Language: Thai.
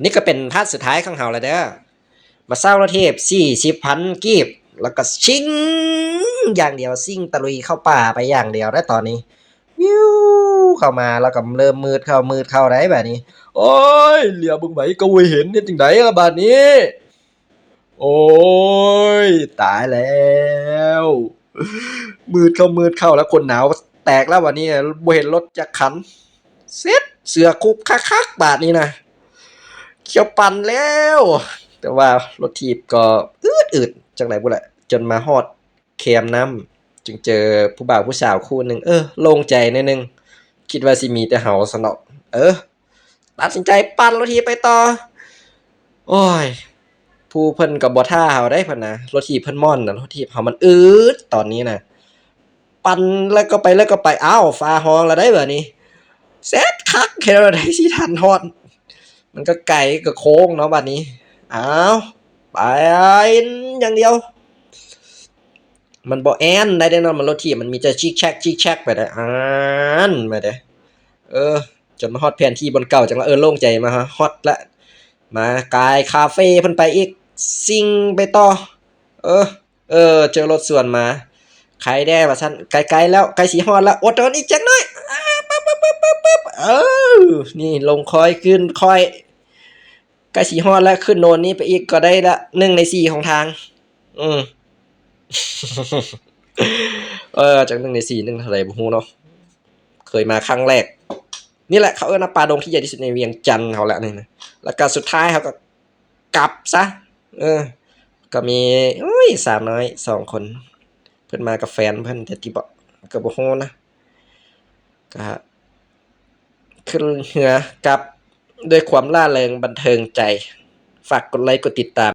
นี่ก็เป็นพาร์ทสุดท้ายของเฮาแล้วเด้อมาเศร้าละเทพ40,000กีบแล้วก็ชิงอย่างเดียวซิ่งตะลุยเข้าป่าไปอย่างเดียวได้ตอนนี้วิวเข้ามาแล้วก็เริ่มมืดเข้าได้แบบนี้โอ้ยเหลียวบึงไหวก็ไม่เห็นเนี่ยจังไดล่ะบาดนี้โอ้ยตายแล้วมืดเข้าแล้วคนหนาวแตกแล้ววันนี้บ่เห็นรถจักคันเซ็ตเสือคุบคักๆบาดนี้นะเขียวปั่นแล้วแต่ว่ารถทีบก็อืดจังไหนบุแหละจนมาฮอดแคมน้ำจึงเจอผู้บ่าวผู้สาวคู่หนึ่งโล่งใจนิดนึงคิดว่าสิมีแต่เห่าสนอกตัดสินใจปั่นรถทีบไปต่อโอ้ยผู้เพิ่นกับบ่ท่าเฮาได้เพิ่นนะรถทีบเพิ่นม่อนนะรถทีบเฮามันอืดตอนนี้นะปั่นแล้วก็ไปอ้าวฟ้าห้องแล้วได้แบบนี้แซดคักแค่ได้สิทันฮอดมันก็ไก่ก็โค้งเนาะบัดนี้อ้าวไปอย่างเดียวมันบ่แอนได้แน่นอนมันรถทีบมันมีแต่ชิกแชกไปได้ไปได้จนมาฮอดแผนที่บนเก่าจังว่าโล่งใจมาฮอตละมากายคาเฟ่เพิ่นไปอีกซิงไปต่อเออเจอรถสวนมาใครแด้ว่าซั่นไกลๆแล้วใกล้สิฮอดแล้วอดทนอีกจักหน่อยปึ๊บนี่ลงคอยขึ้นคอยใกล้สิฮอดแล้วขึ้นโนนนี้ไปอีกก็ได้ละ1ใน4ของทางอืมจาก1ใน4 1เท่าไหร่บ่ฮู้เนาะเคยมาครั้งแรก นี่แหละเขาป่าดงที่ใหญ่ที่สุดในเวียงจันทร์เขาแหละนี่นะแล้วก็สุดท้ายเขาก็กลับซะเออก็มีสาวน้อย2 คนเพิ่นมากับแฟนเพิ่นแต่ที่บ่ก็บ่ฮู้นะก็ขึ้นเรือกลับด้วยความร่าเริงบันเทิงใจฝากกดไลค์กดติดตาม